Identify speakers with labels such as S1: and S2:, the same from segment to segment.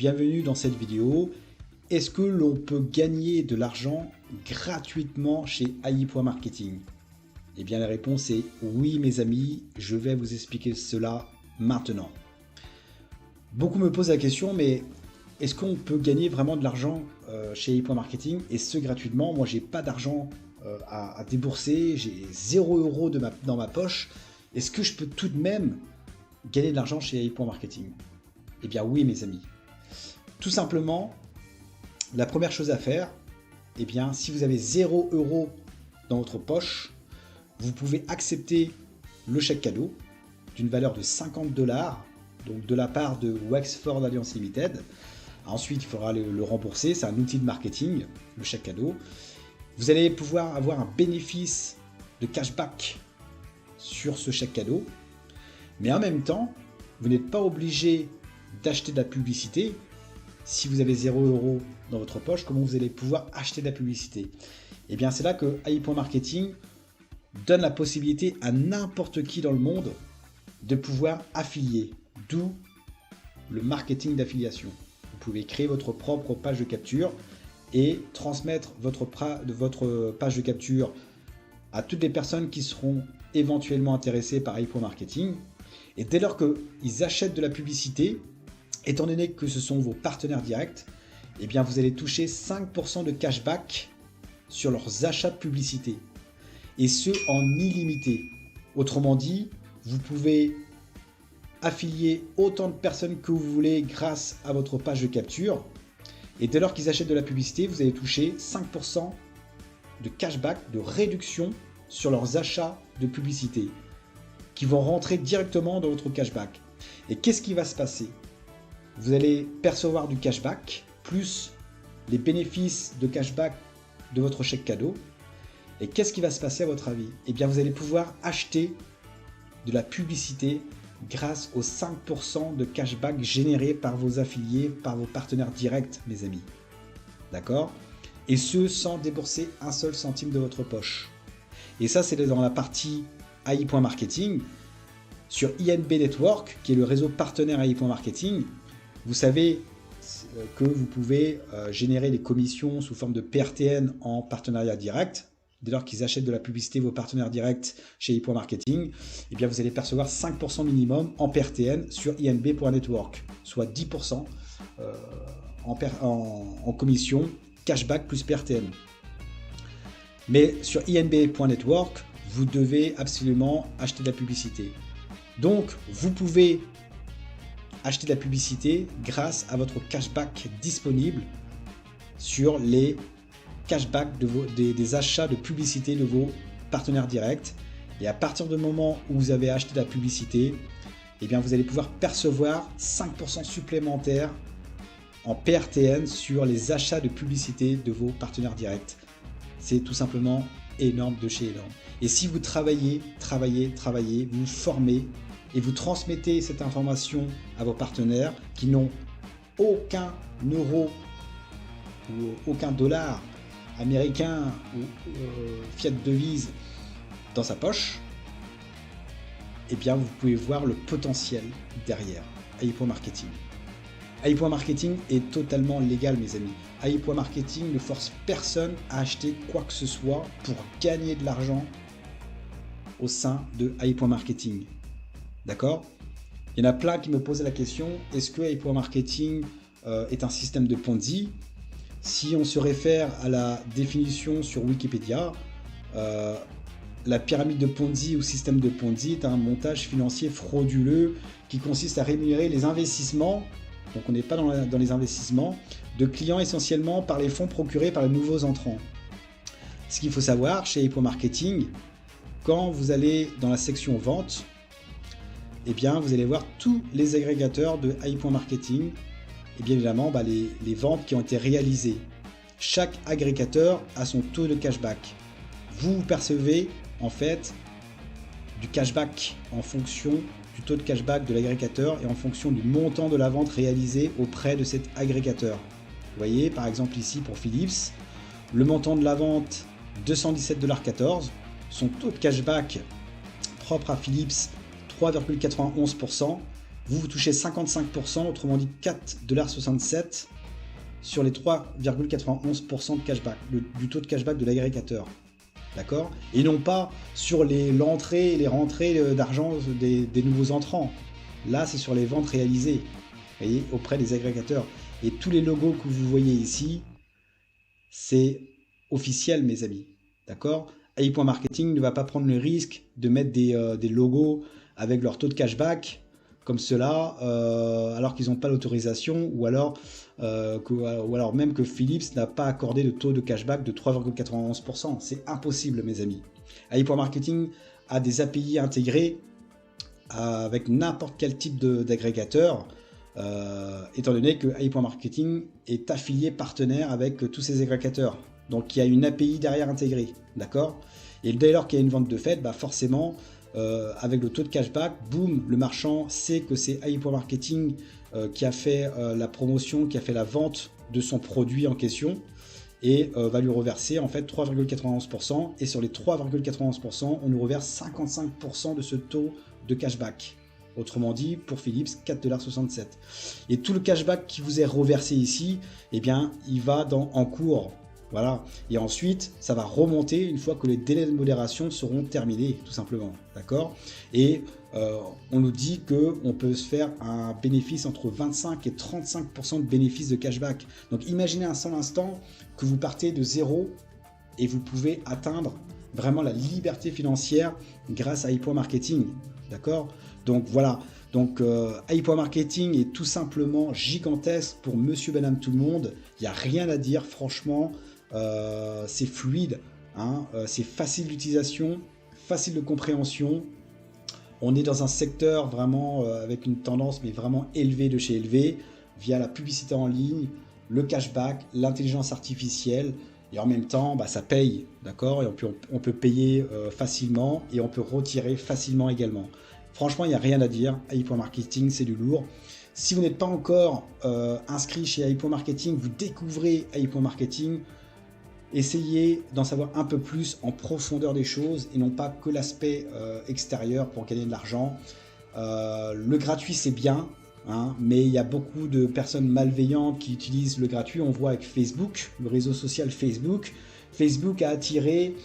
S1: bienvenue dans cette vidéo. Est-ce que l'on peut gagner de l'argent gratuitement chez AI.marketing? Eh bien la réponse est oui mes amis, je vais vous expliquer cela maintenant. Beaucoup me posent la question, mais est-ce qu'on peut gagner vraiment de l'argent chez AI.marketing et ce gratuitement? Moi j'ai pas d'argent à débourser, j'ai 0 € dans ma poche. Est-ce que je peux tout de même gagner de l'argent chez AI.marketing? Eh bien oui mes amis. Tout simplement, la première chose à faire, eh bien si vous avez 0 € dans votre poche, vous pouvez accepter le chèque cadeau d'une valeur de 50 $, donc de la part de Wexford Alliance Limited. Ensuite, il faudra le rembourser, c'est un outil de marketing, le chèque cadeau. Vous allez pouvoir avoir un bénéfice de cashback sur ce chèque cadeau, mais en même temps, vous n'êtes pas obligé d'acheter de la publicité. Si vous avez 0 € dans votre poche, comment vous allez pouvoir acheter de la publicité? Eh bien, c'est là que AI.marketing donne la possibilité à n'importe qui dans le monde de pouvoir affilier, d'où le marketing d'affiliation. Vous pouvez créer votre propre page de capture et transmettre votre page de capture à toutes les personnes qui seront éventuellement intéressées par AI.marketing. Et dès lors qu'ils achètent de la publicité, étant donné que ce sont vos partenaires directs, eh bien vous allez toucher 5% de cashback sur leurs achats de publicité. Et ce en illimité. Autrement dit, vous pouvez affilier autant de personnes que vous voulez grâce à votre page de capture. Et dès lors qu'ils achètent de la publicité, vous allez toucher 5% de cashback, de réduction sur leurs achats de publicité, qui vont rentrer directement dans votre cashback. Et qu'est-ce qui va se passer? Vous allez percevoir du cashback, plus les bénéfices de cashback de votre chèque cadeau. Et qu'est-ce qui va se passer à votre avis? Eh bien, vous allez pouvoir acheter de la publicité grâce aux 5% de cashback générés par vos affiliés, par vos partenaires directs, mes amis. D'accord? Et ce, sans débourser un seul centime de votre poche. Et ça, c'est dans la partie AI.marketing. Sur INB Network, qui est le réseau partenaire AI.marketing, vous savez que vous pouvez générer des commissions sous forme de PRTN en partenariat direct. Dès lors qu'ils achètent de la publicité, vos partenaires directs chez AI.marketing, eh bien vous allez percevoir 5% minimum en PRTN sur INB.network, soit 10% en commission cashback plus PRTN. Mais sur INB.network, vous devez absolument acheter de la publicité. Donc, vous pouvez acheter de la publicité grâce à votre cashback disponible sur les cashback des achats de publicité de vos partenaires directs. Et à partir du moment où vous avez acheté de la publicité, eh bien vous allez pouvoir percevoir 5% supplémentaires en PRTN sur les achats de publicité de vos partenaires directs. C'est tout simplement énorme de chez énorme. Et si vous travaillez, vous vous formez et vous transmettez cette information à vos partenaires qui n'ont aucun euro ou aucun dollar américain ou fiat devise dans sa poche, eh bien vous pouvez voir le potentiel derrière AI.marketing. AI.marketing est totalement légal mes amis. AI.marketing ne force personne à acheter quoi que ce soit pour gagner de l'argent au sein de AI.marketing. D'accord? Il y en a plein qui me posaient la question, est-ce que AI.marketing est un système de Ponzi? Si on se réfère à la définition sur Wikipédia, la pyramide de Ponzi ou système de Ponzi est un montage financier frauduleux qui consiste à rémunérer les investissements, donc on n'est pas dans les investissements, de clients essentiellement par les fonds procurés par les nouveaux entrants. Ce qu'il faut savoir chez AI.marketing, quand vous allez dans la section vente, eh bien vous allez voir tous les agrégateurs de AI.marketing et bien évidemment les ventes qui ont été réalisées. Chaque agrégateur a son taux de cashback. Vous percevez en fait du cashback en fonction du taux de cashback de l'agrégateur et en fonction du montant de la vente réalisée auprès de cet agrégateur. Vous voyez par exemple ici pour Philips, le montant de la vente 217,14 $, son taux de cashback propre à Philips 3,91%, vous touchez 55%, autrement dit 4,67$ sur les 3,91% de cashback, du taux de cashback de l'agrégateur. D'accord? Et non pas sur l'entrée et les rentrées d'argent des nouveaux entrants. Là, c'est sur les ventes réalisées, vous voyez, auprès des agrégateurs. Et tous les logos que vous voyez ici, c'est officiel, mes amis. D'accord? AI.marketing ne va pas prendre le risque de mettre des logos avec leur taux de cashback comme cela, alors qu'ils n'ont pas l'autorisation, ou alors même que Philips n'a pas accordé de taux de cashback de 3,91%. C'est impossible, mes amis. AI.marketing a des API intégrés avec n'importe quel type d'agrégateur, étant donné que AI.marketing est affilié partenaire avec tous ces agrégateurs. Donc il y a une API derrière intégrée, d'accord? Et dès lors qu'il y a une vente de fait, bah forcément, avec le taux de cashback, boum, le marchand sait que c'est AI.marketing qui a fait la promotion, qui a fait la vente de son produit en question, et va lui reverser en fait 3,91%, et sur les 3,91%, on nous reverse 55% de ce taux de cashback. Autrement dit, pour Philips, 4,67$. Et tout le cashback qui vous est reversé ici, eh bien, il va en cours. Voilà. Et ensuite, ça va remonter une fois que les délais de modération seront terminés, tout simplement. D'accord? Et on nous dit qu'on peut se faire un bénéfice entre 25 et 35% de bénéfice de cashback. Donc, imaginez un seul instant que vous partez de zéro et vous pouvez atteindre vraiment la liberté financière grâce à AI.marketing. D'accord? Donc, voilà. Donc, AI.marketing est tout simplement gigantesque pour monsieur, madame, tout le monde. Il n'y a rien à dire, franchement. C'est fluide, hein, c'est facile d'utilisation, facile de compréhension. On est dans un secteur vraiment avec une tendance mais vraiment élevée de chez élevé, via la publicité en ligne, le cashback, l'intelligence artificielle, et en même temps bah, ça paye, d'accord? Et on peut payer facilement et on peut retirer facilement également. Franchement, il n'y a rien à dire. AI.marketing, c'est du lourd. Si vous n'êtes pas encore inscrit chez AI.marketing, vous découvrez AI.marketing. Essayez d'en savoir un peu plus en profondeur des choses et non pas que l'aspect extérieur pour gagner de l'argent. Le gratuit, c'est bien, hein, mais il y a beaucoup de personnes malveillantes qui utilisent le gratuit. On voit avec Facebook, le réseau social Facebook. Facebook a attiré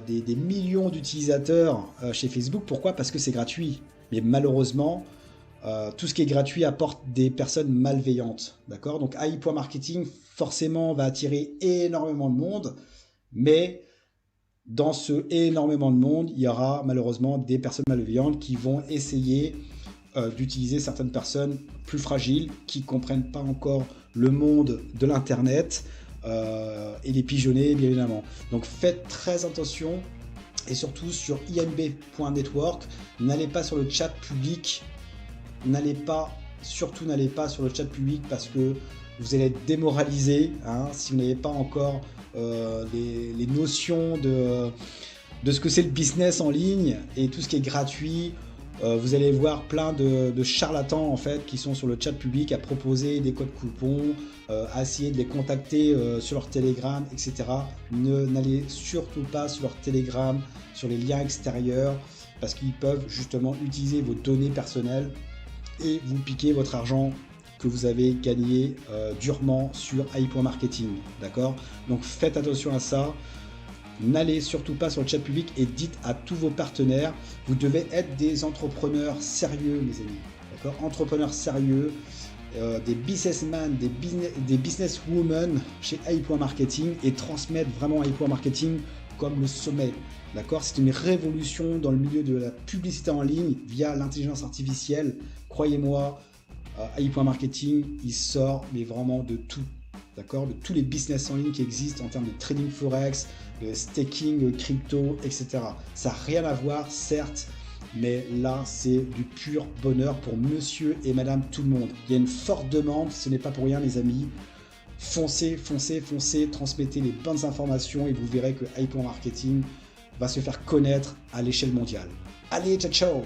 S1: des millions d'utilisateurs chez Facebook. Pourquoi? Parce que c'est gratuit. Mais malheureusement, tout ce qui est gratuit apporte des personnes malveillantes. D'accord? Donc AI.marketing forcément va attirer énormément de monde, mais dans ce énormément de monde, il y aura malheureusement des personnes malveillantes qui vont essayer d'utiliser certaines personnes plus fragiles, qui ne comprennent pas encore le monde de l'Internet, et les pigeonner, bien évidemment. Donc faites très attention, et surtout sur inb.network, n'allez pas sur le chat public, surtout n'allez pas sur le chat public parce que vous allez être démoralisé, hein, si vous n'avez pas encore les notions de ce que c'est le business en ligne et tout ce qui est gratuit. Vous allez voir plein de charlatans en fait qui sont sur le chat public à proposer des codes coupons, à essayer de les contacter sur leur Telegram, etc. N'allez surtout pas sur leur Telegram, sur les liens extérieurs, parce qu'ils peuvent justement utiliser vos données personnelles et vous piquer votre argent que vous avez gagné durement sur AI.marketing, d'accord? Donc faites attention à ça. N'allez surtout pas sur le chat public et dites à tous vos partenaires, vous devez être des entrepreneurs sérieux, mes amis, d'accord? Entrepreneurs sérieux, des businessmen, des businesswomen chez AI.marketing et transmettre vraiment AI.marketing comme le sommet, d'accord? C'est une révolution dans le milieu de la publicité en ligne via l'intelligence artificielle. Croyez-moi, AI.marketing, il sort mais vraiment de tout, d'accord? De tous les business en ligne qui existent en termes de trading forex, de staking, crypto, etc. Ça n'a rien à voir, certes, mais là, c'est du pur bonheur pour monsieur et madame tout le monde. Il y a une forte demande, ce n'est pas pour rien, les amis. Foncez, foncez, foncez, transmettez les bonnes informations et vous verrez que AI.marketing va se faire connaître à l'échelle mondiale. Allez, ciao, ciao!